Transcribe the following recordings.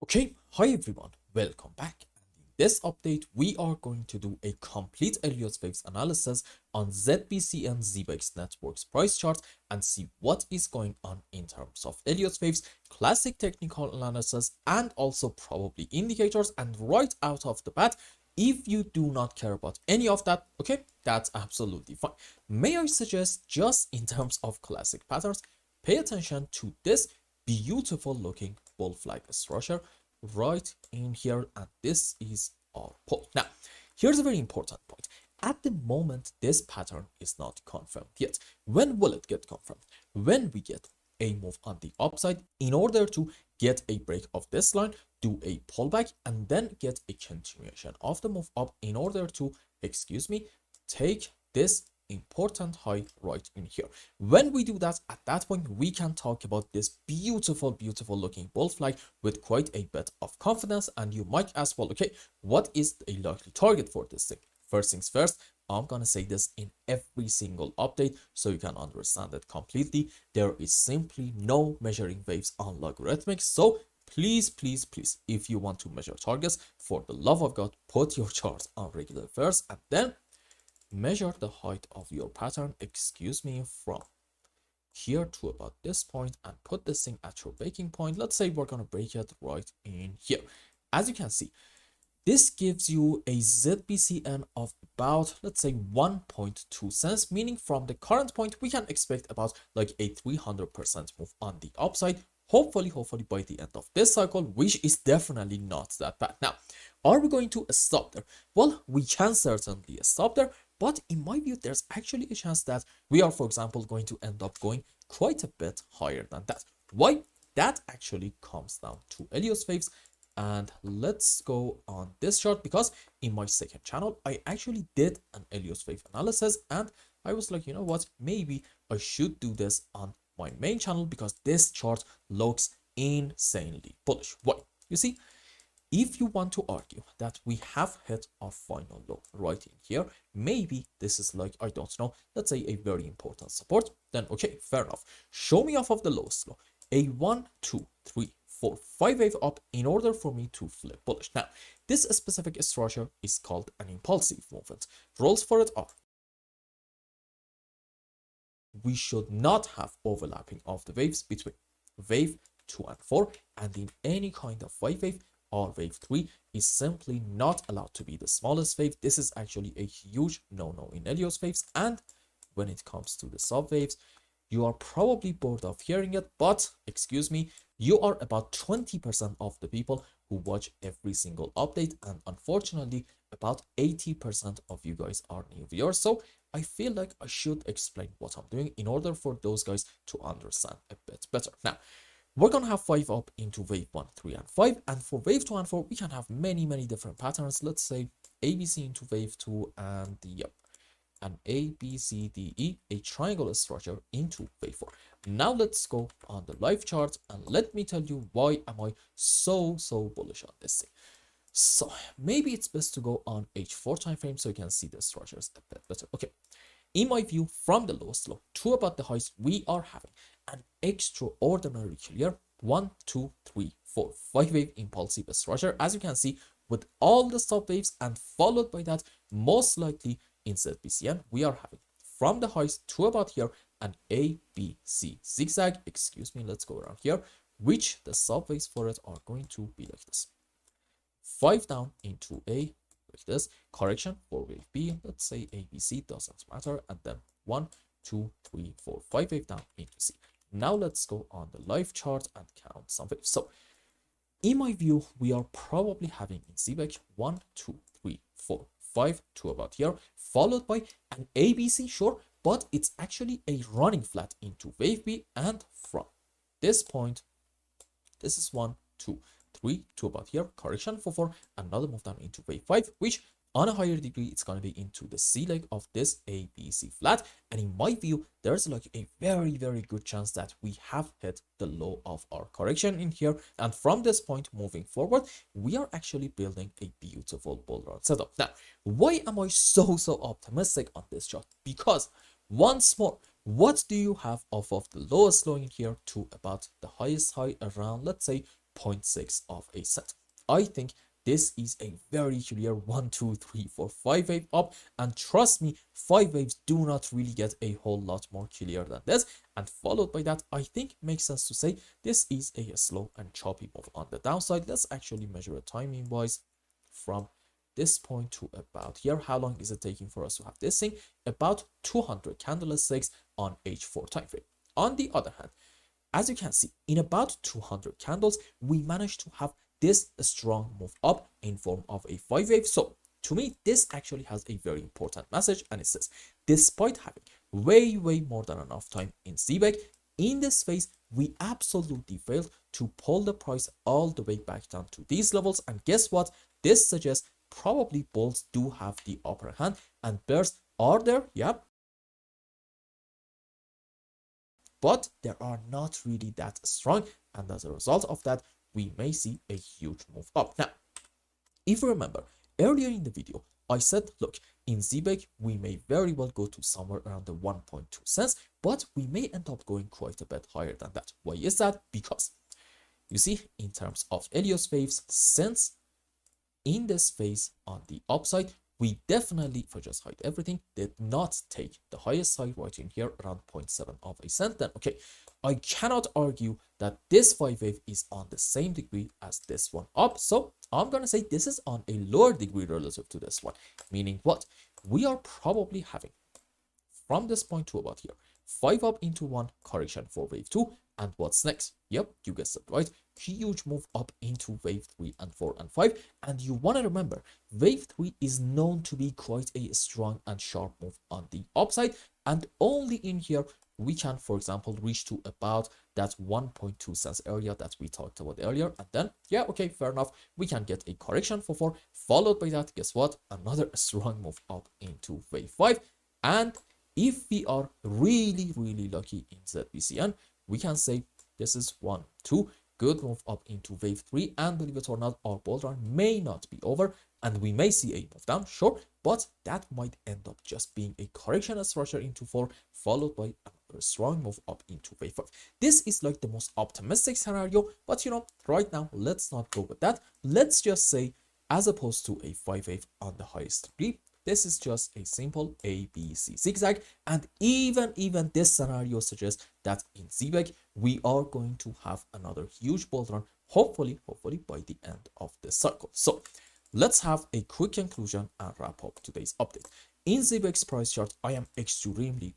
Okay, hi everyone, welcome back. In this update, we are going to do a complete Elliott Waves analysis on ZBCN ZEBEC networks price chart and see what is going on in terms of Elliott Waves, classic technical analysis, and also probably indicators. And right out of the bat, if you do not care about any of that, okay, that's absolutely fine. May I suggest, just in terms of classic patterns, pay attention to this beautiful looking bull flag structure right in here, and this is our pull. Now here's a very important point. At the moment, this pattern is not confirmed yet. When will it get confirmed? When we get a move on the upside. In order to get a break of this line, do a pullback, and then get a continuation of the move up in order to, take this important high right in here. When we do that, at that point we can talk about this beautiful looking bull flag with quite a bit of confidence. And you might ask, well, okay, what is a likely target for this thing? First things first, I'm gonna say this in every single update so you can understand it completely. There is simply no measuring waves on logarithmics, so please, if you want to measure targets, for the love of God, put your chart on regular first, and then measure the height of your pattern, from here to about this point, and put this thing at your breaking point. Let's say we're gonna break it right in here. As you can see, this gives you a ZBCN of about, let's say, 1.2 cents, meaning from the current point we can expect about like a 300% move on the upside, hopefully by the end of this cycle, which is definitely not that bad. Now, are we going to stop there? Well, we can certainly stop there, but in my view, there's actually a chance that we are, for example, going to end up going quite a bit higher than that. Why? That actually comes down to Elliott Waves. And let's go on this chart, because in my second channel, I actually did an Elliott Wave analysis, and I was like, you know what, maybe I should do this on my main channel, because this chart looks insanely bullish. Why? You see, if you want to argue that we have hit our final low right in here, maybe this is like, I don't know, let's say a very important support, then okay, fair enough. Show me off of the lowest low, a 1, 2, 3, 4, 5 wave up in order for me to flip bullish. Now, this specific structure is called an impulsive movement. Rules for it are: we should not have overlapping of the waves between wave 2 and 4, and in any kind of 5 wave, or wave 3 is simply not allowed to be the smallest wave. This is actually a huge no-no in Elliott Waves. And when it comes to the sub waves, you are probably bored of hearing it, but you are about 20% of the people who watch every single update, and unfortunately about 80% of you guys are new viewers. So I feel like I should explain what I'm doing in order for those guys to understand a bit better. Now, we're gonna have 5 up into wave 1, 3, and 5, and for wave 2 and 4 we can have many different patterns. Let's say ABC into wave 2, and an ABCDE, a triangle structure into wave 4. Now let's go on the live chart, and let me tell you why am I so bullish on this thing. So maybe it's best to go on H4 time frame so you can see the structures a bit better. Okay, in my view, from the lowest low to about the highs, we are having an extraordinary clear 1, 2, 3, 4, 5 wave impulsive structure, as you can see, with all the stop waves, and followed by that, most likely in ZBCN, we are having from the highs to about here an ABC zigzag. Let's go around here, which the sub waves for it are going to be like this: 5 down into A, like this, correction for wave B, let's say ABC, doesn't matter, and then 1, 2, 3, 4, 5 wave down into C. Now let's go on the live chart and count some waves. So in my view, we are probably having in ZBEC 1, 2, 3, 4, 5 to about here, followed by an ABC, sure, but it's actually a running flat into wave B, and from this point, this is 1, 2, 3 to about here, correction for 4, another move down into wave 5, which on a higher degree, it's going to be into the C leg of this ABC flat. And in my view, there's like a very good chance that we have hit the low of our correction in here. And from this point moving forward, we are actually building a beautiful bull run setup. Now, why am I so optimistic on this chart? Because once more, what do you have off of the lowest low in here to about the highest high around, let's say, 0.6 of a cent. I think this is a very clear 1, 2, 3, 4, 5 wave up, and trust me, 5 waves do not really get a whole lot more clear than this. And followed by that, I think makes sense to say this is a slow and choppy move on the downside. Let's actually measure it timing wise from this point to about here. How long is it taking for us to have this thing? About 200 candlesticks on H4 time frame. On the other hand, as you can see, in about 200 candles, we managed to have this strong move up in form of a 5 wave. So to me, this actually has a very important message, and it says, despite having way more than enough time in ZBEC, in this phase, we absolutely failed to pull the price all the way back down to these levels. And guess what? This suggests probably bulls do have the upper hand and bears are there, yep, but they are not really that strong, and as a result of that, we may see a huge move up. Now, if you remember, earlier in the video, I said, look, in ZBEC, we may very well go to somewhere around the 1.2 cents, but we may end up going quite a bit higher than that. Why is that? Because, you see, in terms of Elliott waves, since in this phase on the upside, we definitely, if I just hide everything, did not take the highest side right in here around 0.7 of a cent. Then, okay, I cannot argue that this 5 wave is on the same degree as this one up. So I'm going to say this is on a lower degree relative to this one. Meaning what? We are probably having, from this point to about here, 5 up into 1 correction for wave 2. And what's next? Yep, you guessed it right. Huge move up into wave 3 and 4 and 5. And you want to remember, wave 3 is known to be quite a strong and sharp move on the upside. And only in here, we can, for example, reach to about that 1.2 cents area that we talked about earlier. And then, yeah, okay, fair enough. We can get a correction for 4. Followed by that, guess what? Another strong move up into wave 5. And if we are really lucky in ZBCN, we can say this is 1, 2, good move up into wave 3, and believe it or not, our bull run may not be over, and we may see a move down, sure, but that might end up just being a correction structure into 4, followed by a strong move up into wave 5. This is like the most optimistic scenario, but you know, right now, let's not go with that. Let's just say, as opposed to a 5 wave on the highest degree, this is just a simple ABC zigzag, and even this scenario suggests that in ZBEC we are going to have another huge bull run, hopefully by the end of the cycle. So let's have a quick conclusion and wrap up today's update. In ZBEC's price chart, I am extremely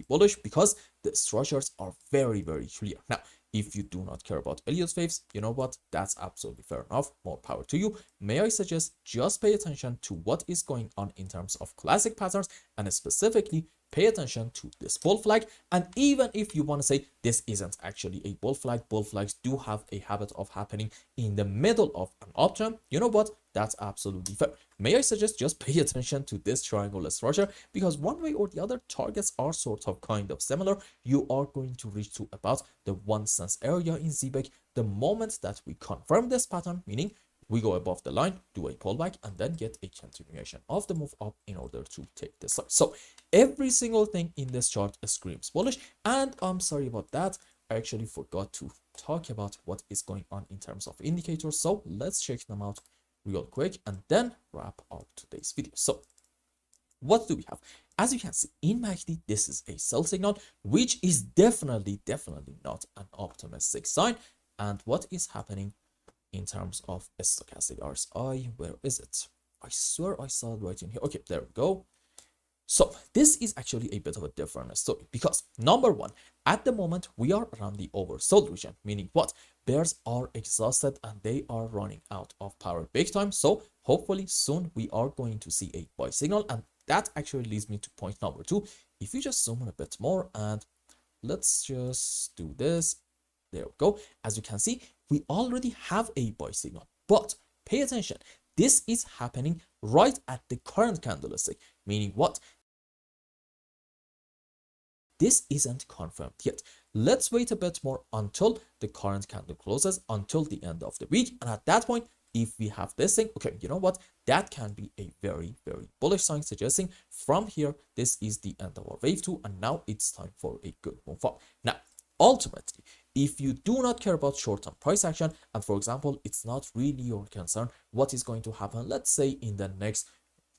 bullish because the structures are very clear. Now, if you do not care about Elliott waves, you know what? That's absolutely fair enough. More power to you. May I suggest just pay attention to what is going on in terms of classic patterns, and specifically pay attention to this bull flag. And even if you want to say this isn't actually a bull flags do have a habit of happening in the middle of an uptrend. You know what? That's absolutely fair. May I suggest just pay attention to this triangular structure, because one way or the other, targets are sort of kind of similar. You are going to reach to about the 1 cent area in ZBEC the moment that we confirm this pattern, meaning we go above the line, do a pullback, and then get a continuation of the move up in order to take this side. So every single thing in this chart screams bullish, and I'm sorry about that. I actually forgot to talk about what is going on in terms of indicators. So let's check them out real quick and then wrap up today's video. So what do we have? As you can see in MACD, this is a sell signal, which is definitely not an optimistic sign. And what is happening in terms of stochastic RSI? Where is it? I swear I saw it right in here. Okay, there we go. So this is actually a bit of a different story, because number one, at the moment we are around the oversold region, meaning what? Bears are exhausted and they are running out of power big time. So hopefully soon we are going to see a buy signal, and that actually leads me to point number 2. If you just zoom in a bit more and let's just do this. There we go. As you can see, we already have a buy signal, but pay attention. This is happening right at the current candlestick, meaning what? This isn't confirmed yet. Let's wait a bit more until the current candle closes, until the end of the week. And at that point, if we have this thing, okay, you know what? That can be a very bullish sign, suggesting from here, this is the end of our wave 2. And now it's time for a good move up. Now, ultimately, if you do not care about short-term price action, and for example, it's not really your concern what is going to happen, let's say in the next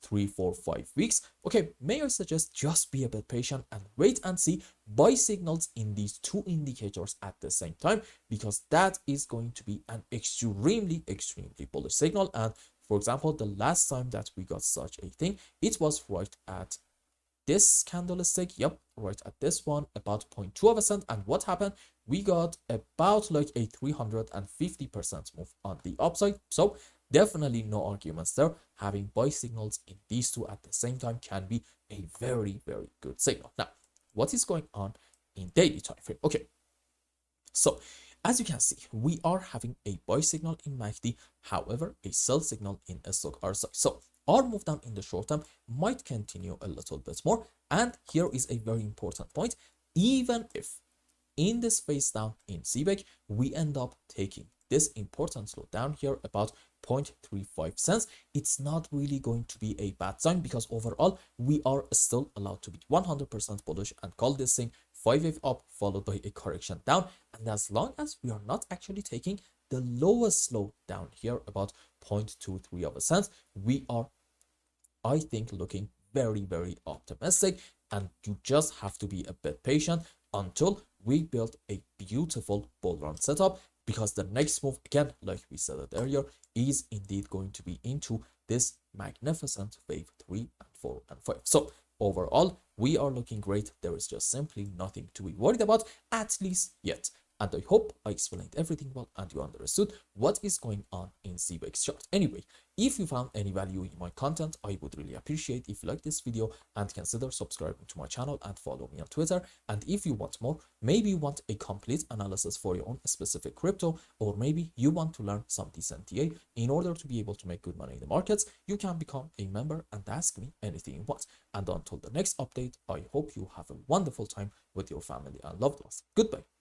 3, 4, 5 weeks, okay, may I suggest just be a bit patient and wait and see, buy signals in these two indicators at the same time, because that is going to be an extremely bullish signal. And for example, the last time that we got such a thing, it was right at this candlestick, yep, right at this one, about 0.2 of a cent. And what happened? We got about like a 350% move on the upside. So definitely no arguments there. Having buy signals in these two at the same time can be a very good signal. Now, what is going on in daily time frame? Okay, so as you can see, we are having a buy signal in MACD, however, a sell signal in a stock RSI. So our move down in the short term might continue a little bit more. And here is a very important point. Even if in this phase down in ZBEC, we end up taking this important slowdown here about 0.35 cents, it's not really going to be a bad sign, because overall we are still allowed to be 100% bullish and call this thing 5-wave up followed by a correction down. And as long as we are not actually taking the lowest slow down here about 0.23 of a cent, we are, I think, looking very optimistic. And you just have to be a bit patient until we build a beautiful bull run setup, because the next move, again, like we said it earlier, is indeed going to be into this magnificent wave 3 and 4 and 5. So overall, we are looking great. There is just simply nothing to be worried about, at least yet. And I hope I explained everything well and you understood what is going on in ZBEC's chart. Anyway, if you found any value in my content, I would really appreciate if you like this video and consider subscribing to my channel and follow me on Twitter. And if you want more, maybe you want a complete analysis for your own specific crypto, or maybe you want to learn some decent TA in order to be able to make good money in the markets, you can become a member and ask me anything you want. And until the next update, I hope you have a wonderful time with your family and loved ones. Goodbye.